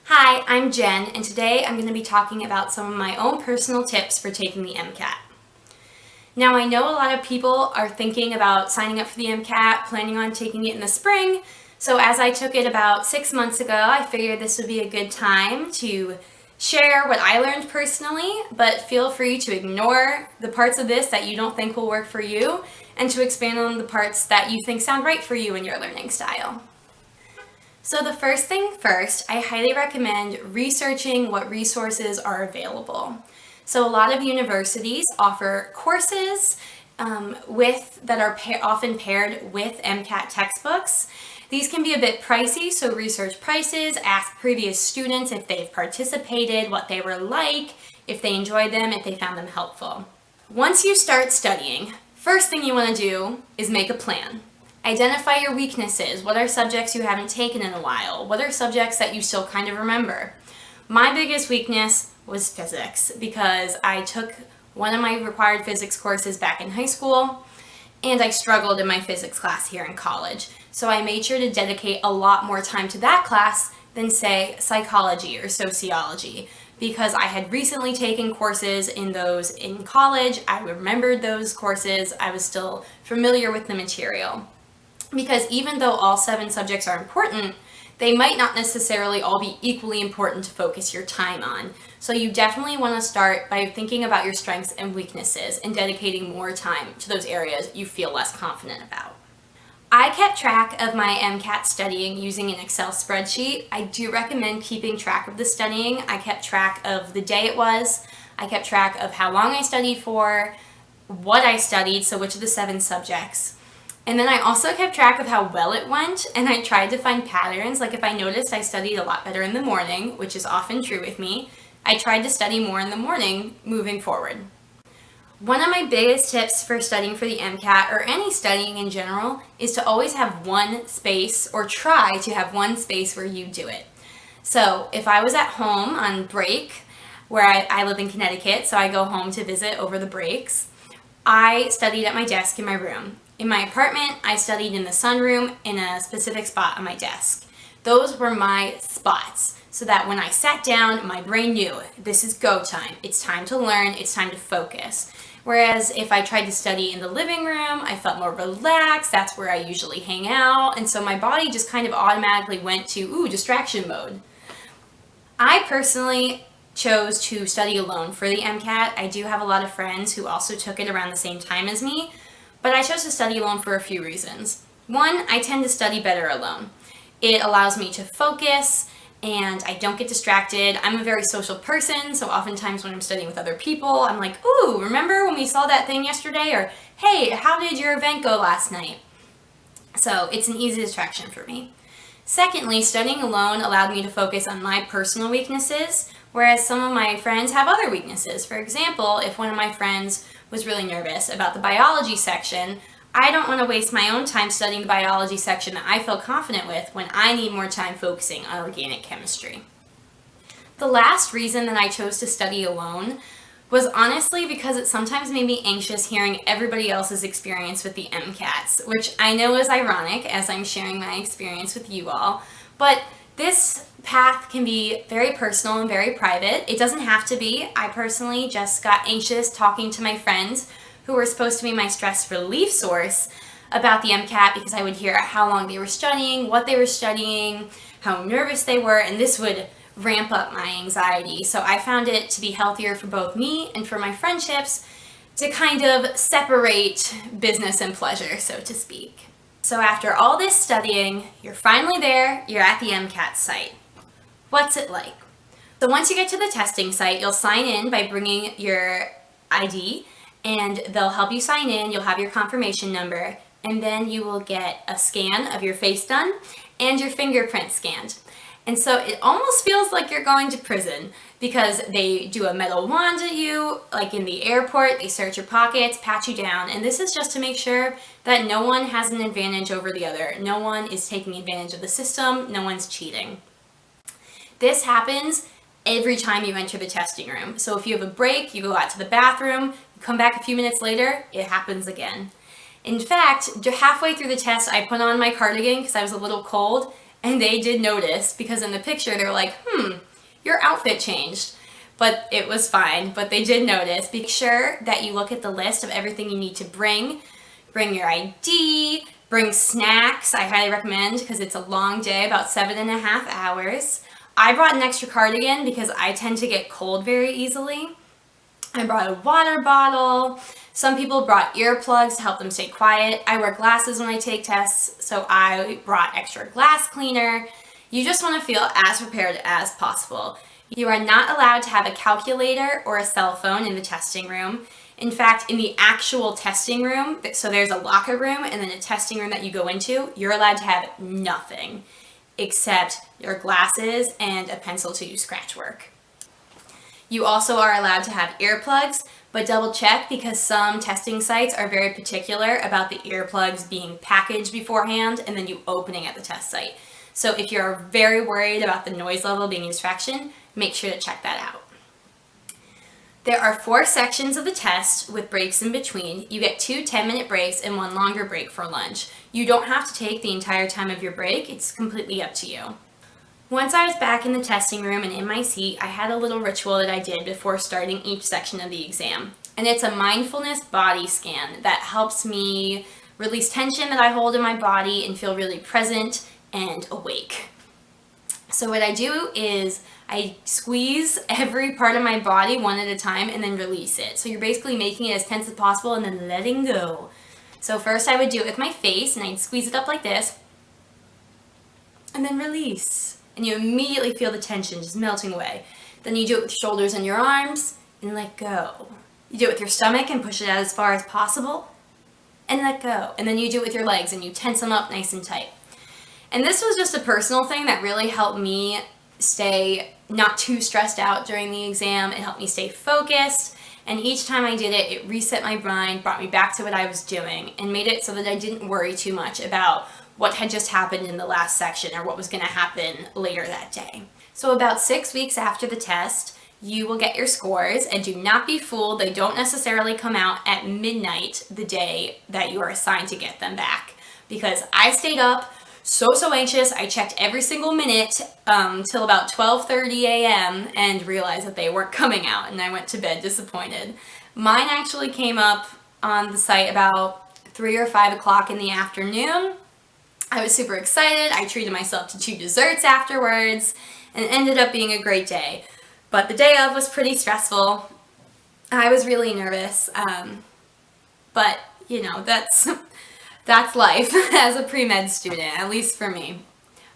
Hi, I'm Jen, and today I'm going to be talking about some of my own personal tips for taking the MCAT. Now, I know a lot of people are thinking about signing up for the MCAT, planning on taking it in the spring, so as I took it about 6 months ago, I figured this would be a good time to share what I learned personally, but feel free to ignore the parts of this that you don't think will work for you, and to expand on the parts that you think sound right for you and your learning style. So the first thing first, I highly recommend researching what resources are available. So a lot of universities offer courses that are often paired with MCAT textbooks. These can be a bit pricey, so research prices, ask previous students if they've participated, what they were like, if they enjoyed them, if they found them helpful. Once you start studying, first thing you want to do is make a plan. Identify your weaknesses. What are subjects you haven't taken in a while? What are subjects that you still kind of remember? My biggest weakness was physics because I took one of my required physics courses back in high school and I struggled in my physics class here in college. So I made sure to dedicate a lot more time to that class than, say, psychology or sociology, because I had recently taken courses in those in college. I remembered those courses. I was still familiar with the material. Because even though all 7 subjects are important, they might not necessarily all be equally important to focus your time on. So you definitely want to start by thinking about your strengths and weaknesses and dedicating more time to those areas you feel less confident about. I kept track of my MCAT studying using an Excel spreadsheet. I do recommend keeping track of the studying. I kept track of the day it was. I kept track of how long I studied for, what I studied, so which of the 7 subjects. And then I also kept track of how well it went, and I tried to find patterns. Like if I noticed I studied a lot better in the morning, which is often true with me, I tried to study more in the morning moving forward. One of my biggest tips for studying for the MCAT, or any studying in general, is to always have one space, or try to have one space where you do it. So if I was at home on break, where I live in Connecticut, so I go home to visit over the breaks, I studied at my desk in my room. In my apartment, I studied in the sunroom in a specific spot on my desk. Those were my spots, so that when I sat down, my brain knew this is go time. It's time to learn, it's time to focus. Whereas if I tried to study in the living room, I felt more relaxed. That's where I usually hang out. And so my body just kind of automatically went to, distraction mode. I personally chose to study alone for the MCAT. I do have a lot of friends who also took it around the same time as me, but I chose to study alone for a few reasons. One, I tend to study better alone. It allows me to focus and I don't get distracted. I'm a very social person, so oftentimes when I'm studying with other people, I'm like, ooh, remember when we saw that thing yesterday? Or, hey, how did your event go last night? So it's an easy distraction for me. Secondly, studying alone allowed me to focus on my personal weaknesses, whereas some of my friends have other weaknesses. For example, if one of my friends was really nervous about the biology section, I don't want to waste my own time studying the biology section that I feel confident with when I need more time focusing on organic chemistry. The last reason that I chose to study alone was honestly because it sometimes made me anxious hearing everybody else's experience with the MCATs, which I know is ironic as I'm sharing my experience with you all, but this path can be very personal and very private. It doesn't have to be. I personally just got anxious talking to my friends who were supposed to be my stress relief source about the MCAT because I would hear how long they were studying, what they were studying, how nervous they were, and this would ramp up my anxiety. So I found it to be healthier for both me and for my friendships to kind of separate business and pleasure, so to speak. So after all this studying, you're finally there, you're at the MCAT site. What's it like? So once you get to the testing site, you'll sign in by bringing your ID, and they'll help you sign in. You'll have your confirmation number, and then you will get a scan of your face done and your fingerprint scanned. And so it almost feels like you're going to prison because they do a metal wand at you, like in the airport. They search your pockets, pat you down, and this is just to make sure that no one has an advantage over the other. No one is taking advantage of the system. No one's cheating. This happens every time you enter the testing room. So if you have a break, you go out to the bathroom, you come back a few minutes later, it happens again. In fact, halfway through the test, I put on my cardigan because I was a little cold, and they did notice because in the picture they were like, your outfit changed. But it was fine, but they did notice. Be sure that you look at the list of everything you need to bring. Bring your ID, bring snacks, I highly recommend because it's a long day, about 7.5 hours. I brought an extra cardigan because I tend to get cold very easily. I brought a water bottle. Some people brought earplugs to help them stay quiet. I wear glasses when I take tests, so I brought extra glass cleaner. You just want to feel as prepared as possible. You are not allowed to have a calculator or a cell phone in the testing room. In fact, in the actual testing room, so there's a locker room and then a testing room that you go into, you're allowed to have nothing except your glasses and a pencil to do scratch work. You also are allowed to have earplugs, but double check because some testing sites are very particular about the earplugs being packaged beforehand and then you opening at the test site. So if you're very worried about the noise level being a distraction, make sure to check that out. There are 4 sections of the test with breaks in between. You get 2 10-minute breaks and 1 longer break for lunch. You don't have to take the entire time of your break. It's completely up to you. Once I was back in the testing room and in my seat, I had a little ritual that I did before starting each section of the exam. And it's a mindfulness body scan that helps me release tension that I hold in my body and feel really present and awake. So what I do is I squeeze every part of my body one at a time and then release it. So you're basically making it as tense as possible and then letting go. So first I would do it with my face and I'd squeeze it up like this and then release. And you immediately feel the tension just melting away. Then you do it with your shoulders and your arms and let go. You do it with your stomach and push it out as far as possible and let go. And then you do it with your legs and you tense them up nice and tight. And this was just a personal thing that really helped me stay not too stressed out during the exam. It helped me stay focused. And each time I did it, it reset my mind, brought me back to what I was doing, and made it so that I didn't worry too much about what had just happened in the last section or what was going to happen later that day. So about 6 weeks after the test, you will get your scores, and do not be fooled. They don't necessarily come out at midnight the day that you are assigned to get them back, because I stayed up so anxious. I checked every single minute till about 12:30 a.m. and realized that they weren't coming out, and I went to bed disappointed. Mine actually came up on the site about 3 or 5 o'clock in the afternoon. I was super excited. I treated myself to 2 desserts afterwards, and it ended up being a great day. But the day of was pretty stressful. I was really nervous, but you know, that's life as a pre-med student, at least for me.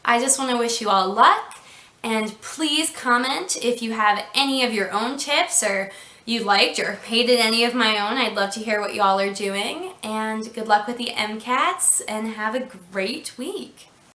I just want to wish you all luck, and please comment if you have any of your own tips or you liked or hated any of my own. I'd love to hear what y'all are doing, and good luck with the MCATs, and have a great week.